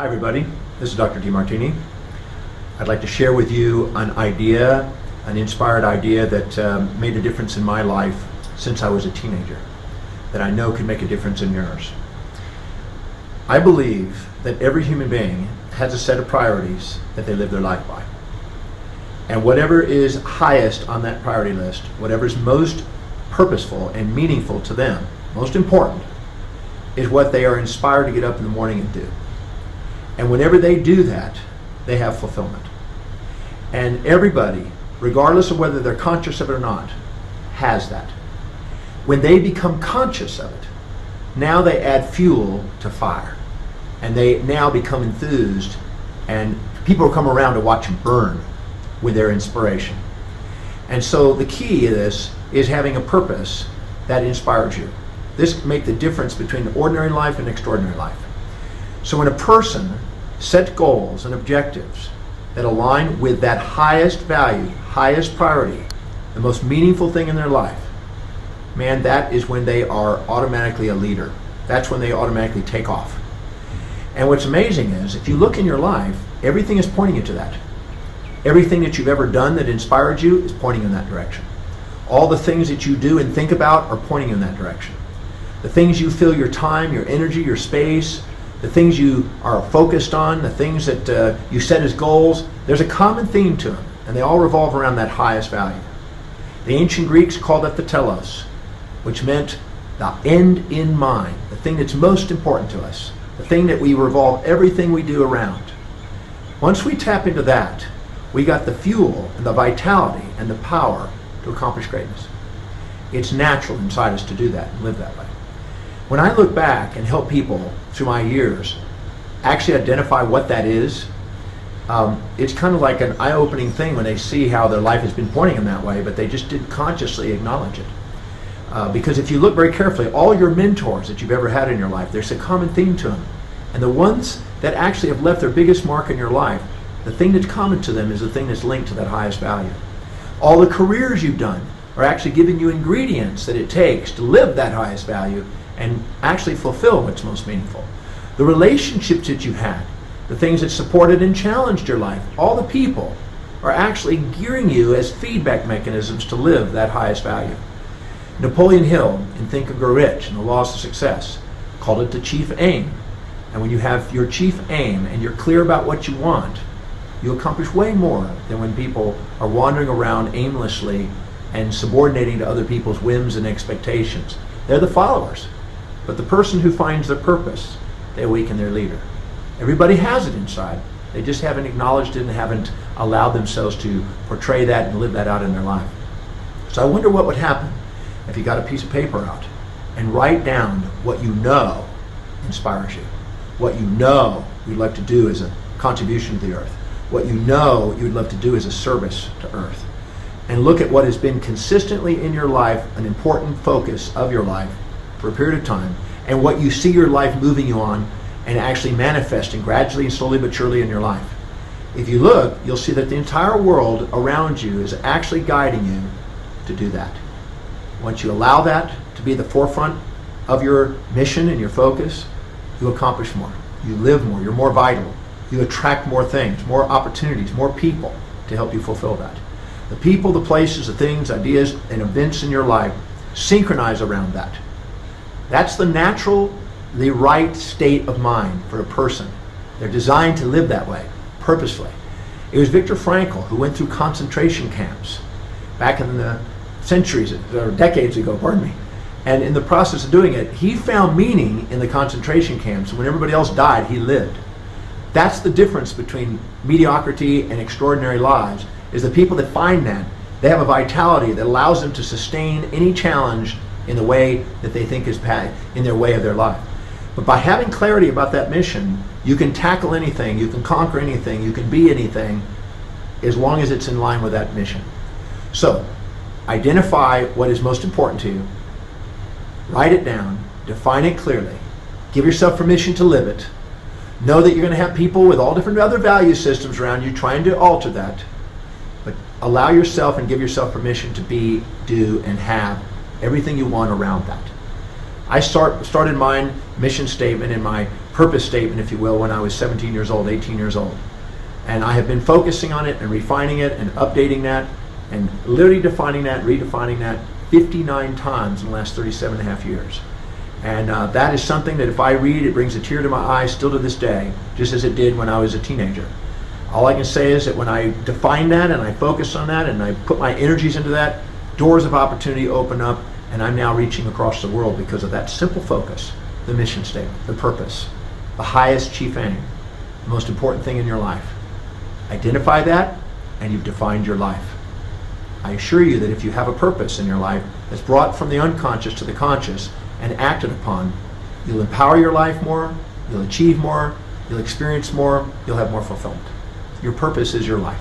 Hi everybody, this is Dr. Demartini. I'd like to share with you an idea, an inspired idea that made a difference in my life since I was a teenager, that I know could make a difference in yours. I believe that every human being has a set of priorities that they live their life by. And whatever is highest on that priority list, whatever is most purposeful and meaningful to them, most important, is what they are inspired to get up in the morning and do. And whenever they do that, they have fulfillment. And everybody, regardless of whether they're conscious of it or not, has that. When they become conscious of it, now they add fuel to fire. And they now become enthused, and people come around to watch them burn with their inspiration. And so the key to this is having a purpose that inspires you. This makes the difference between ordinary life and extraordinary life. So when a person sets goals and objectives that align with that highest value, highest priority, the most meaningful thing in their life, man, that is when they are automatically a leader. That's when they automatically take off. And what's amazing is, if you look in your life, everything is pointing you to that. Everything that you've ever done that inspired you is pointing in that direction. All the things that you do and think about are pointing in that direction. The things you fill your time, your energy, your space, the things you are focused on, the things that you set as goals, there's a common theme to them, and they all revolve around that highest value. The ancient Greeks called it the telos, which meant the end in mind, the thing that's most important to us, the thing that we revolve everything we do around. Once we tap into that, we got the fuel and the vitality and the power to accomplish greatness. It's natural inside us to do that and live that way. When I look back and help people through my years actually identify what that is, it's kind of like an eye-opening thing when they see how their life has been pointing in that way, but they just didn't consciously acknowledge it. Because if you look very carefully, all your mentors that you've ever had in your life, there's a common theme to them. And the ones that actually have left their biggest mark in your life, the thing that's common to them is the thing that's linked to that highest value. All the careers you've done are actually giving you ingredients that it takes to live that highest value and actually fulfill what's most meaningful. The relationships that you had, the things that supported and challenged your life, all the people are actually gearing you as feedback mechanisms to live that highest value. Napoleon Hill, in Think and Grow Rich and the Laws of Success, called it the chief aim. And when you have your chief aim and you're clear about what you want, you accomplish way more than when people are wandering around aimlessly and subordinating to other people's whims and expectations. They're the followers. But the person who finds their purpose, they awaken their leader. Everybody has it inside. They just haven't acknowledged it and haven't allowed themselves to portray that and live that out in their life. So I wonder what would happen if you got a piece of paper out and write down what you know inspires you, what you know you'd like to do as a contribution to the earth, what you know you'd love to do as a service to earth, and look at what has been consistently in your life an important focus of your life for a period of time, and what you see your life moving you on and actually manifesting gradually, slowly but surely in your life. If you look, you'll see that the entire world around you is actually guiding you to do that. Once you allow that to be the forefront of your mission and your focus, you accomplish more. You live more. You're more vital. You attract more things, more opportunities, more people to help you fulfill that. The people, the places, the things, ideas, and events in your life synchronize around that. That's the natural, the right state of mind for a person. They're designed to live that way, purposefully. It was Viktor Frankl who went through concentration camps back in the centuries, or decades ago, pardon me. And in the process of doing it, he found meaning in the concentration camps. When everybody else died, he lived. That's the difference between mediocrity and extraordinary lives, is the people that find that, they have a vitality that allows them to sustain any challenge in the way that they think is in their way of their life. But by having clarity about that mission, you can tackle anything, you can conquer anything, you can be anything, as long as it's in line with that mission. So, identify what is most important to you, write it down, define it clearly, give yourself permission to live it, know that you're going to have people with all different other value systems around you trying to alter that, but allow yourself and give yourself permission to be, do, and have everything you want around that. I started my mission statement and my purpose statement, if you will, when I was 17 years old, 18 years old. And I have been focusing on it and refining it and updating that and literally defining that, redefining that 59 times in the last 37 and a half years. And that is something that if I read, it brings a tear to my eye still to this day, just as it did when I was a teenager. All I can say is that when I define that and I focus on that and I put my energies into that, doors of opportunity open up, and I'm now reaching across the world because of that simple focus, the mission statement, the purpose, the highest chief aim, the most important thing in your life. Identify that, and you've defined your life. I assure you that if you have a purpose in your life that's brought from the unconscious to the conscious and acted upon, you'll empower your life more, you'll achieve more, you'll experience more, you'll have more fulfillment. Your purpose is your life.